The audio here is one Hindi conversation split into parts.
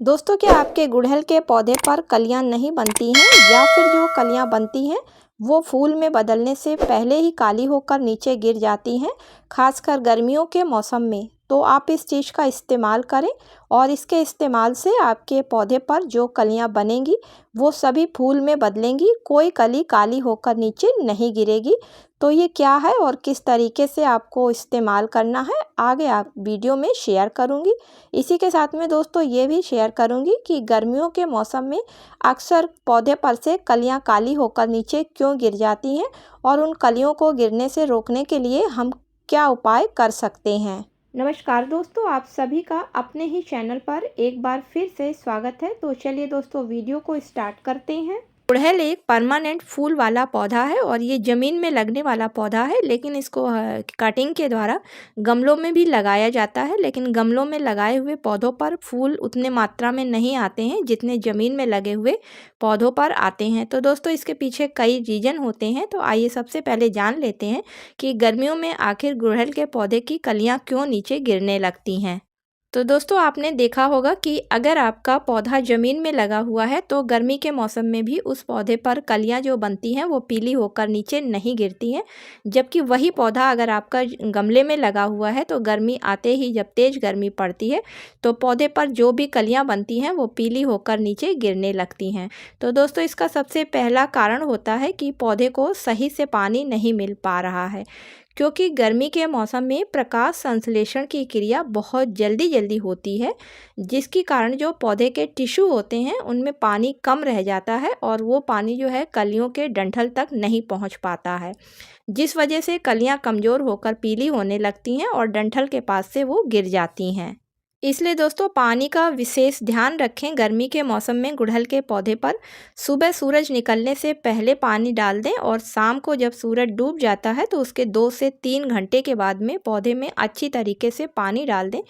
दोस्तों, क्या आपके गुड़हल के पौधे पर कलियां नहीं बनती हैं या फिर जो कलियां बनती हैं वो फूल में बदलने से पहले ही काली होकर नीचे गिर जाती हैं, खासकर गर्मियों के मौसम में? तो आप इस चीज़ का इस्तेमाल करें और इसके इस्तेमाल से आपके पौधे पर जो कलियां बनेंगी वो सभी फूल में बदलेंगी, कोई कली काली होकर नीचे नहीं गिरेगी। तो ये क्या है और किस तरीके से आपको इस्तेमाल करना है, आगे आप वीडियो में शेयर करूँगी। इसी के साथ में दोस्तों ये भी शेयर करूंगी कि गर्मियों के मौसम में अक्सर पौधे पर से कलियां काली होकर नीचे क्यों गिर जाती हैं और उन कलियों को गिरने से रोकने के लिए हम क्या उपाय कर सकते हैं। नमस्कार दोस्तों, आप सभी का अपने ही चैनल पर एक बार फिर से स्वागत है। तो चलिए दोस्तों वीडियो को स्टार्ट करते हैं। गुड़हल एक परमानेंट फूल वाला पौधा है और ये ज़मीन में लगने वाला पौधा है, लेकिन इसको कटिंग के द्वारा गमलों में भी लगाया जाता है। लेकिन गमलों में लगाए हुए पौधों पर फूल उतने मात्रा में नहीं आते हैं जितने ज़मीन में लगे हुए पौधों पर आते हैं। तो दोस्तों इसके पीछे कई रीज़न होते हैं। तो आइए सबसे पहले जान लेते हैं कि गर्मियों में आखिर गुड़हल के पौधे की कलियाँ क्यों नीचे गिरने लगती हैं। तो दोस्तों आपने देखा होगा कि अगर आपका पौधा ज़मीन में लगा हुआ है तो गर्मी के मौसम में भी उस पौधे पर कलियां जो बनती हैं वो पीली होकर नीचे नहीं गिरती हैं। जबकि वही पौधा अगर आपका गमले में लगा हुआ है तो गर्मी आते ही जब तेज़ गर्मी पड़ती है तो पौधे पर जो भी कलियां बनती हैं वो पीली होकर नीचे गिरने लगती हैं। तो दोस्तों इसका सबसे पहला कारण होता है कि पौधे को सही से पानी नहीं मिल पा रहा है, क्योंकि गर्मी के मौसम में प्रकाश संश्लेषण की क्रिया बहुत जल्दी जल्दी होती है, जिसके कारण जो पौधे के टिश्यू होते हैं उनमें पानी कम रह जाता है और वो पानी जो है कलियों के डंठल तक नहीं पहुंच पाता है, जिस वजह से कलियां कमज़ोर होकर पीली होने लगती हैं और डंठल के पास से वो गिर जाती हैं। इसलिए दोस्तों पानी का विशेष ध्यान रखें। गर्मी के मौसम में गुड़हल के पौधे पर सुबह सूरज निकलने से पहले पानी डाल दें और शाम को जब सूरज डूब जाता है तो उसके 2 से 3 घंटे के बाद में पौधे में अच्छी तरीके से पानी डाल दें,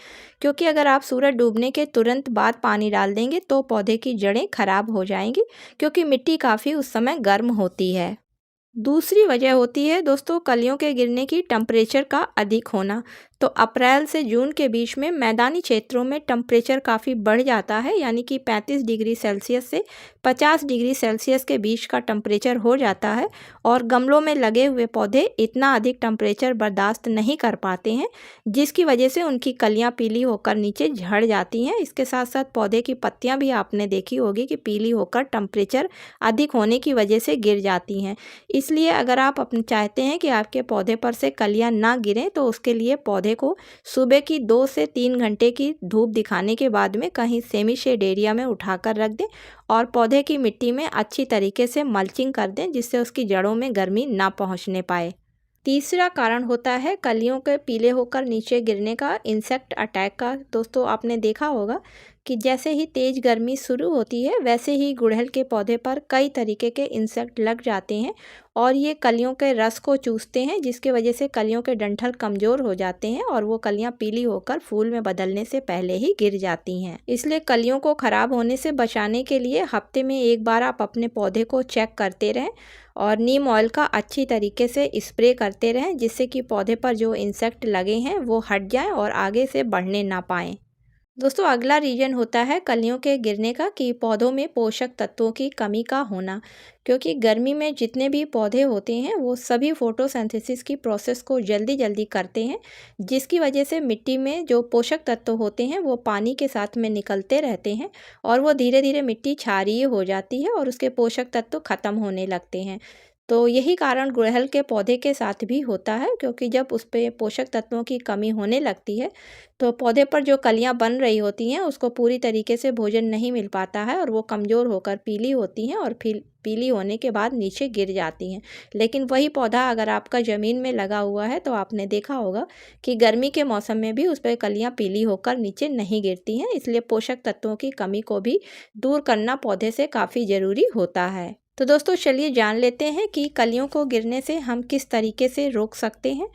क्योंकि अगर आप सूरज डूबने के तुरंत बाद पानी डाल देंगे तो पौधे की जड़ें खराब हो जाएंगी, क्योंकि मिट्टी काफ़ी उस समय गर्म होती है। दूसरी वजह होती है दोस्तों कलियों के गिरने की टेम्परेचर का अधिक होना। तो अप्रैल से जून के बीच में मैदानी क्षेत्रों में टेम्परेचर काफ़ी बढ़ जाता है, यानी कि 35 डिग्री सेल्सियस से 50 डिग्री सेल्सियस के बीच का टेम्परेचर हो जाता है और गमलों में लगे हुए पौधे इतना अधिक टेम्परेचर बर्दाश्त नहीं कर पाते हैं, जिसकी वजह से उनकी कलियां पीली होकर नीचे झड़ जाती हैं। इसके साथ साथ पौधे की पत्तियां भी आपने देखी होगी कि पीली होकर टेम्परेचर अधिक होने की वजह से गिर जाती हैं। इसलिए अगर आप अपने चाहते हैं कि आपके पौधे पर से कलियां ना गिरें तो उसके लिए पौधे को सुबह की 2 से 3 घंटे की धूप दिखाने के बाद में कहीं सेमी शेड एरिया में उठाकर रख दें और पौधे की मिट्टी में अच्छी तरीके से मल्चिंग कर दें, जिससे उसकी जड़ों में गर्मी ना पहुंचने पाए। तीसरा कारण होता है कलियों के पीले होकर नीचे गिरने का इंसेक्ट अटैक का। दोस्तों आपने देखा होगा कि जैसे ही तेज़ गर्मी शुरू होती है वैसे ही गुड़हल के पौधे पर कई तरीके के इंसेक्ट लग जाते हैं और ये कलियों के रस को चूसते हैं, जिसकी वजह से कलियों के डंठल कमज़ोर हो जाते हैं और वो कलियां पीली होकर फूल में बदलने से पहले ही गिर जाती हैं। इसलिए कलियों को ख़राब होने से बचाने के लिए हफ्ते में एक बार आप अपने पौधे को चेक करते रहें और नीम ऑयल का अच्छी तरीके से स्प्रे करते रहें, जिससे कि पौधे पर जो इंसेक्ट लगे हैं वो हट जाएं और आगे से बढ़ने ना पाएँ। दोस्तों अगला रीजन होता है कलियों के गिरने का कि पौधों में पोषक तत्वों की कमी का होना, क्योंकि गर्मी में जितने भी पौधे होते हैं वो सभी फोटोसिंथेसिस की प्रोसेस को जल्दी जल्दी करते हैं, जिसकी वजह से मिट्टी में जो पोषक तत्व होते हैं वो पानी के साथ में निकलते रहते हैं और वो धीरे धीरे मिट्टी क्षारीय हो जाती है और उसके पोषक तत्व खत्म होने लगते हैं। तो यही कारण गुड़हल के पौधे के साथ भी होता है, क्योंकि जब उस पे पोषक तत्वों की कमी होने लगती है तो पौधे पर जो कलियां बन रही होती हैं उसको पूरी तरीके से भोजन नहीं मिल पाता है और वो कमज़ोर होकर पीली होती हैं और फिर पीली होने के बाद नीचे गिर जाती हैं। लेकिन वही पौधा अगर आपका ज़मीन में लगा हुआ है तो आपने देखा होगा कि गर्मी के मौसम में भी उस पर कलियां पीली होकर नीचे नहीं गिरती हैं। इसलिए पोषक तत्वों की कमी को भी दूर करना पौधे से काफ़ी ज़रूरी होता है। तो दोस्तों चलिए जान लेते हैं कि कलियों को गिरने से हम किस तरीके से रोक सकते हैं।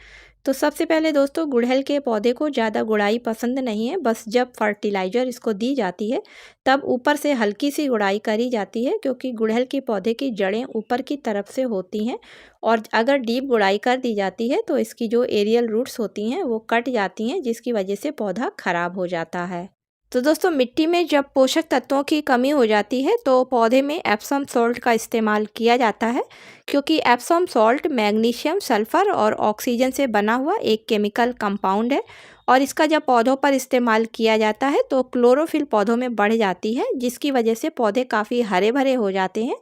तो सबसे पहले दोस्तों गुड़हल के पौधे को ज़्यादा गुड़ाई पसंद नहीं है। बस जब फर्टिलाइज़र इसको दी जाती है तब ऊपर से हल्की सी गुड़ाई करी जाती है, क्योंकि गुड़हल के पौधे की जड़ें ऊपर की तरफ से होती हैं और अगर डीप गुड़ाई कर दी जाती है तो इसकी जो एरियल रूट्स होती हैं वो कट जाती हैं, जिसकी वजह से पौधा ख़राब हो जाता है। तो दोस्तों मिट्टी में जब पोषक तत्वों की कमी हो जाती है तो पौधे में एप्सम सॉल्ट का इस्तेमाल किया जाता है, क्योंकि एप्सम सॉल्ट मैग्नीशियम, सल्फर और ऑक्सीजन से बना हुआ एक केमिकल कंपाउंड है और इसका जब पौधों पर इस्तेमाल किया जाता है तो क्लोरोफिल पौधों में बढ़ जाती है, जिसकी वजह से पौधे काफ़ी हरे भरे हो जाते हैं।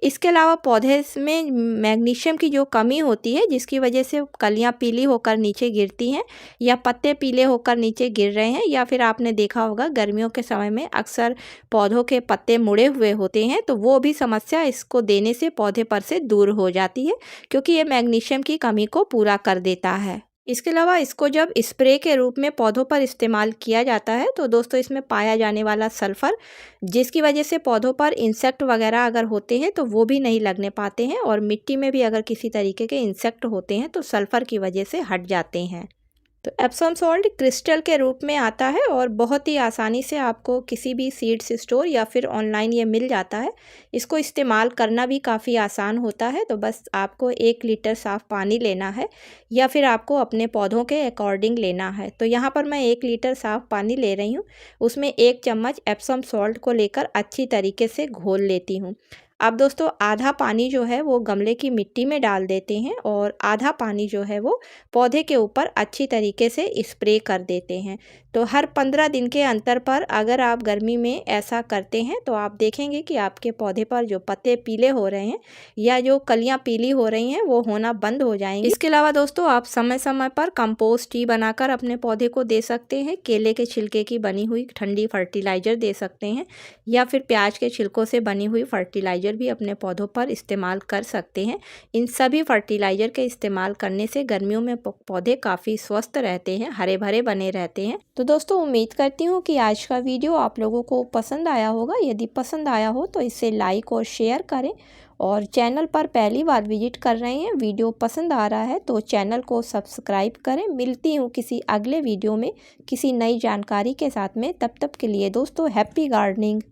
इसके अलावा पौधे में मैग्नीशियम की जो कमी होती है, जिसकी वजह से कलियां पीली होकर नीचे गिरती हैं या पत्ते पीले होकर नीचे गिर रहे हैं, या फिर आपने देखा होगा गर्मियों के समय में अक्सर पौधों के पत्ते मुड़े हुए होते हैं, तो वो भी समस्या इसको देने से पौधे पर से दूर हो जाती है, क्योंकि ये मैग्नीशियम की कमी को पूरा कर देता है। इसके अलावा इसको जब स्प्रे के रूप में पौधों पर इस्तेमाल किया जाता है तो दोस्तों इसमें पाया जाने वाला सल्फ़र, जिसकी वजह से पौधों पर इंसेक्ट वगैरह अगर होते हैं तो वो भी नहीं लगने पाते हैं, और मिट्टी में भी अगर किसी तरीके के इंसेक्ट होते हैं तो सल्फ़र की वजह से हट जाते हैं। तो एप्सम सॉल्ट क्रिस्टल के रूप में आता है और बहुत ही आसानी से आपको किसी भी सीड्स स्टोर या फिर ऑनलाइन ये मिल जाता है। इसको इस्तेमाल करना भी काफ़ी आसान होता है। तो बस आपको 1 लीटर साफ़ पानी लेना है या फिर आपको अपने पौधों के अकॉर्डिंग लेना है। तो यहाँ पर मैं 1 लीटर साफ़ पानी ले रही हूँ, उसमें 1 चम्मच एप्सम सॉल्ट को लेकर अच्छी तरीके से घोल लेती हूँ। अब दोस्तों आधा पानी जो है वो गमले की मिट्टी में डाल देते हैं और आधा पानी जो है वो पौधे के ऊपर अच्छी तरीके से स्प्रे कर देते हैं। तो हर 15 दिन के अंतर पर अगर आप गर्मी में ऐसा करते हैं तो आप देखेंगे कि आपके पौधे पर जो पत्ते पीले हो रहे हैं या जो कलियां पीली हो रही हैं वो होना बंद हो जाएंगी। इसके अलावा दोस्तों आप समय समय पर कंपोस्ट टी बनाकर अपने पौधे को दे सकते हैं। केले के छिलके की बनी हुई ठंडी फर्टिलाइज़र दे सकते हैं या फिर प्याज के छिलकों से बनी हुई फर्टिलाइज़र भी अपने पौधों पर इस्तेमाल कर सकते हैं। इन सभी फर्टिलाइज़र के इस्तेमाल करने से गर्मियों में पौधे काफ़ी स्वस्थ रहते हैं, हरे भरे बने रहते हैं। तो दोस्तों उम्मीद करती हूँ कि आज का वीडियो आप लोगों को पसंद आया होगा। यदि पसंद आया हो तो इसे लाइक और शेयर करें, और चैनल पर पहली बार विजिट कर रहे हैं, वीडियो पसंद आ रहा है तो चैनल को सब्सक्राइब करें। मिलती हूँ किसी अगले वीडियो में किसी नई जानकारी के साथ में। तब तक के लिए दोस्तों हैप्पी गार्डनिंग।